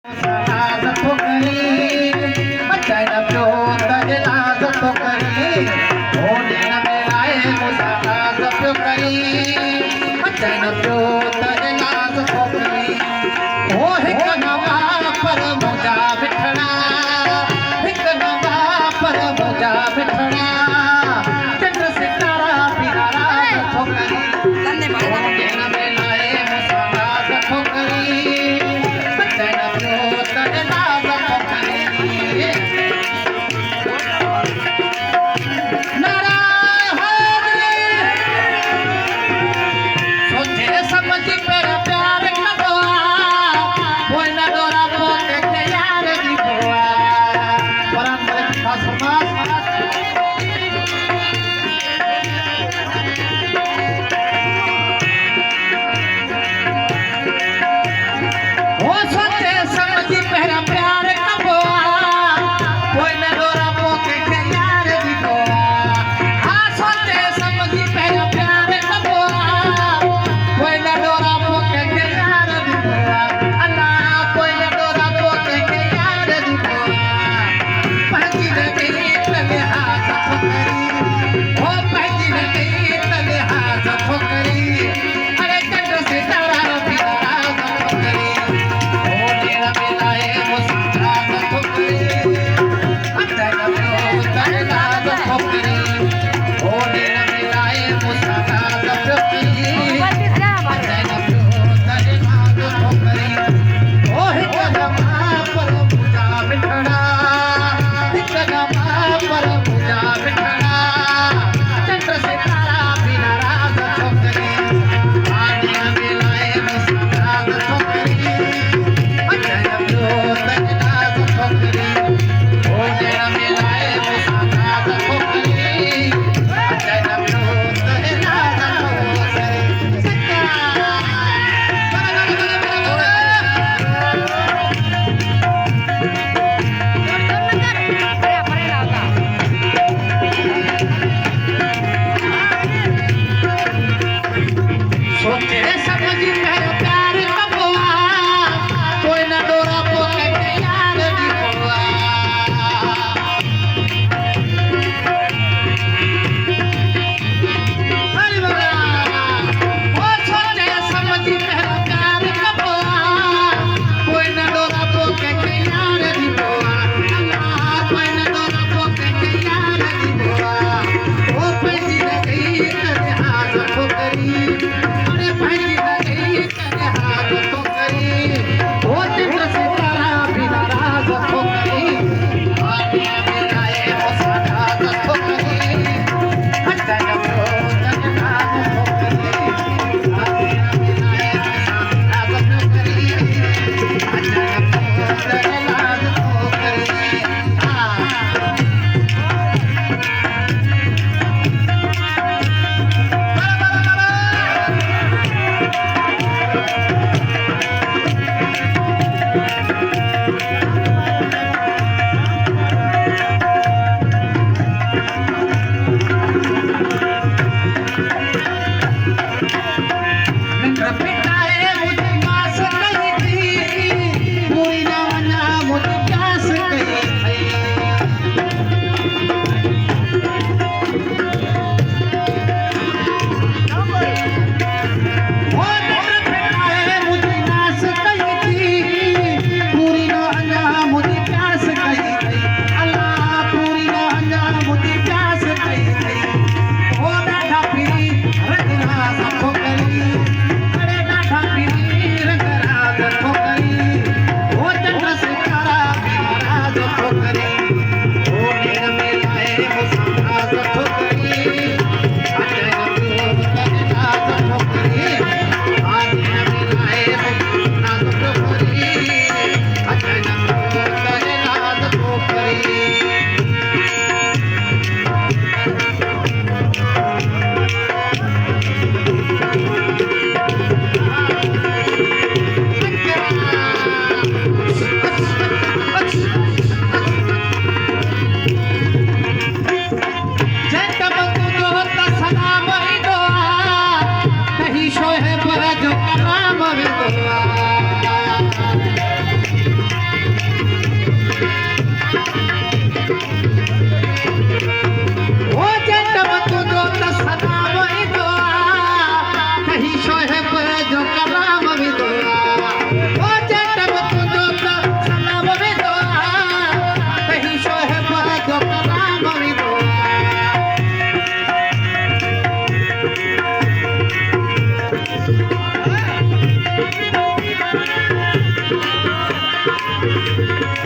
लाज ठोकरी बचाइन पियो त लाज ठोकरी होने न मिलाए मुसा लाज पियो करी बचाइन पियो त लाज ठोकरी हो हिक नवा पर मुंहिंजा बिठड़ा हिक नवा पर मुंहिंजा बिठड़ा चंद्र सितारा बिना लाज ठोकरी होने न मिलाए मुसा लाज ठोकरी बचाइन पियो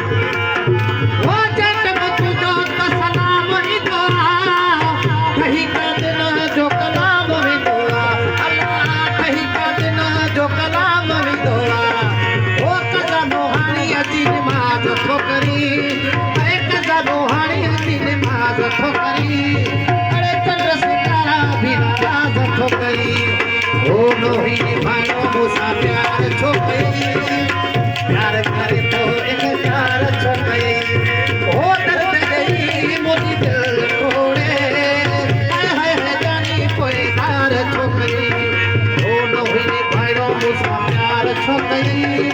ओ जट में तुझो तो सलाम ही दुआ कहीं का दिन जो कलाम ही दुआ अल्लाह कहीं का दिन जो कलाम ही दुआ ओ कजा मोहानी अची नमाज ठोकरी ऐ कजा मोहानी अची नमाज ठोकरी अरे चंद्र सितारा भी नमाज ठोकरी ओ नोही निभानो मुसा प्यार छोकरी प्यार करे तो एक प्यार छोकरी ओ दर्द गई मोदी दिल तोड़े हाय हाय है जानी कोई तार छोकरी ओ नोही निभानो मुसा प्यार छोकरी